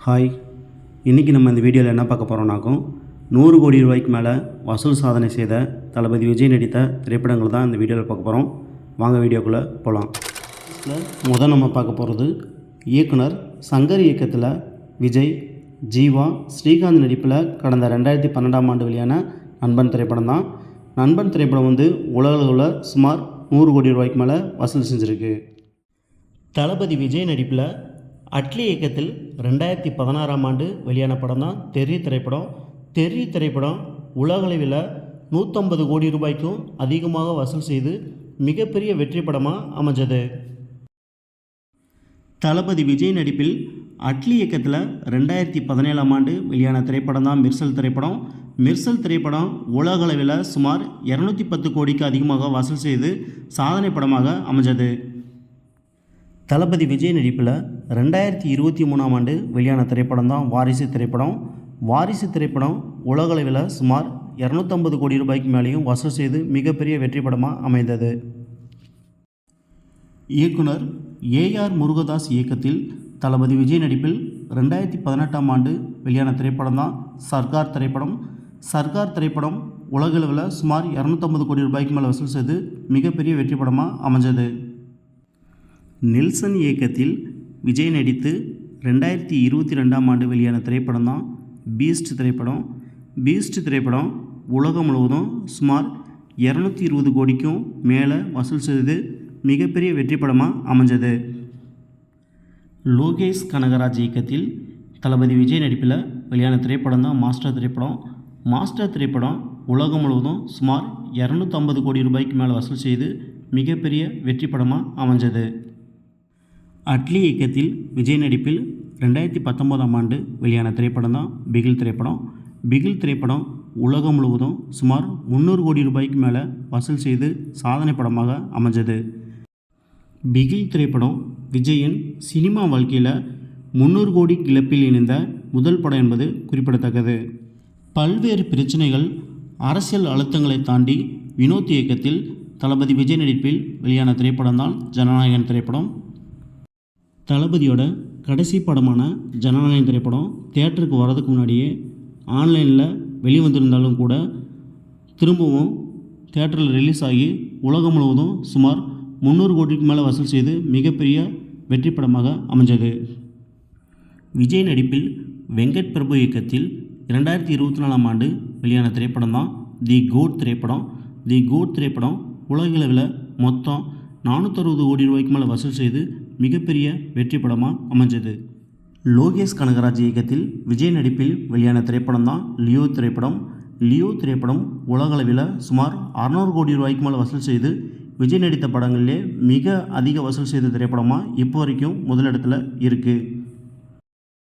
Hi, இன்றைக்கி நம்ம இந்த வீடியோவில் என்ன பார்க்க போகிறோம்னாக்கும் 100 கோடி ரூபாய்க்கு மேலே வசூல் சாதனை செய்த தளபதி விஜய் நடித்த திரைப்படங்கள் தான் இந்த வீடியோவில் பார்க்க போகிறோம். வாங்க வீடியோக்குள்ளே போகலாம். முதல் நம்ம பார்க்க போகிறது இயக்குனர் சங்கர் இயக்கத்தில் விஜய், ஜீவா, ஸ்ரீகாந்த் நடிப்பில் கடந்த 2012ஆம் ஆண்டு வெளியான நண்பன் திரைப்படம் தான். நண்பன் திரைப்படம் உலக அளவில் சுமார் 100 கோடி ரூபாய்க்கு மேலே வசூல் செஞ்சுருக்கு. தளபதி விஜய் நடிப்பில் அட்லி இயக்கத்தில் 2016ஆம் ஆண்டு வெளியான படம் தான் தெறி திரைப்படம். தெறி திரைப்படம் உலகளவில் 150 கோடி ரூபாய்க்கும் அதிகமாக வசூல் செய்து மிகப்பெரிய வெற்றி படமாக அமைஞ்சது. தளபதி விஜய் நடிப்பில் அட்லி இயக்கத்தில் 2017ஆம் ஆண்டு வெளியான திரைப்படம் தான் மெர்சல் திரைப்படம். மெர்சல் திரைப்படம் உலகளவில் சுமார் 210 கோடிக்கு அதிகமாக வசூல் செய்து சாதனை படமாக அமைஞ்சது. தளபதி விஜய் நடிப்பில் 2023ஆம் ஆண்டு வெளியான திரைப்படம் தான் வாரிசு திரைப்படம். வாரிசு திரைப்படம் உலகளவில் சுமார் 250 கோடி ரூபாய்க்கு மேலேயும் வசூல் செய்து மிகப்பெரிய வெற்றி படமாக அமைந்தது. இயக்குனர் ஏஆர் முருகதாஸ் இயக்கத்தில் தளபதி விஜய் நடிப்பில் 2018ஆம் ஆண்டு வெளியான திரைப்படம் தான் சர்கார் திரைப்படம். சர்கார் திரைப்படம் உலகளவில் சுமார் 250 கோடி ரூபாய்க்கு மேலே வசூல் செய்து மிகப்பெரிய வெற்றி படமாக அமைஞ்சது. நெல்சன் இயக்கத்தில் விஜய் நடித்து 2022ஆம் ஆண்டு வெளியான திரைப்படம் தான் பீஸ்ட் திரைப்படம். பீஸ்ட் திரைப்படம் உலகம் முழுவதும் சுமார் 220 கோடிக்கும் மேலே வசூல் செய்து மிகப்பெரிய வெற்றி படமாக அமைஞ்சது. லோகேஷ் கனகராஜ் இயக்கத்தில் தளபதி விஜய் நடிப்பில் வெளியான திரைப்படம் தான் மாஸ்டர் திரைப்படம். மாஸ்டர் திரைப்படம் உலகம் முழுவதும் சுமார் 250 கோடி ரூபாய்க்கு மேலே வசூல் செய்து மிகப்பெரிய வெற்றி படமாக அமைஞ்சது. அட்லி இயக்கத்தில் விஜய் நடிப்பில் 2019ஆம் ஆண்டு வெளியான திரைப்படம் தான் பிகில் திரைப்படம். பிகில் திரைப்படம் உலகம் முழுவதும் சுமார் 300 கோடி ரூபாய்க்கு மேலே வசூல் செய்து சாதனை படமாக அமைஞ்சது. பிகில் திரைப்படம் விஜயின் சினிமா வாழ்க்கையில் 300 கோடி கிளப்பில் இணைந்த முதல் படம் என்பது குறிப்பிடத்தக்கது. பல்வேறு பிரச்சனைகள், அரசியல் அழுத்தங்களை தாண்டி வினோத் இயக்கத்தில் தளபதி விஜய் நடிப்பில் வெளியான திரைப்படம் தான் ஜனநாயகன் திரைப்படம். தளபதியோட கடைசி படமான ஜனநாயகன் திரைப்படம் தியேட்டருக்கு வர்றதுக்கு முன்னாடியே ஆன்லைனில் வெளிவந்திருந்தாலும் கூட திரும்பவும் தியேட்டரில் ரிலீஸ் ஆகி உலகம் முழுவதும் சுமார் 300 கோடிக்கு மேலே வசூல் செய்து மிகப்பெரிய வெற்றி படமாக அமைஞ்சது. விஜய் நடிப்பில் வெங்கட் பிரபு இயக்கத்தில் 2024ஆம் ஆண்டு வெளியான திரைப்படம் தான் தி கோட் திரைப்படம். தி கோட் திரைப்படம் உலகளவில் மொத்தம் 460 கோடி ரூபாய்க்கு மேலே வசூல் செய்து மிகப்பெரிய வெற்றி படமாக அமைஞ்சது. லோகேஷ் கனகராஜ் இயக்கத்தில் விஜய் நடிப்பில் வெளியான திரைப்படம் தான் லியோ திரைப்படம். லியோ திரைப்படம் உலகளவில் சுமார் 600 கோடி ரூபாய்க்கு மேலே வசூல் செய்து விஜய் நடித்த படங்களிலே மிக அதிக வசூல் செய்த திரைப்படமாக இப்போ வரைக்கும் முதலிடத்தில் இருக்குது.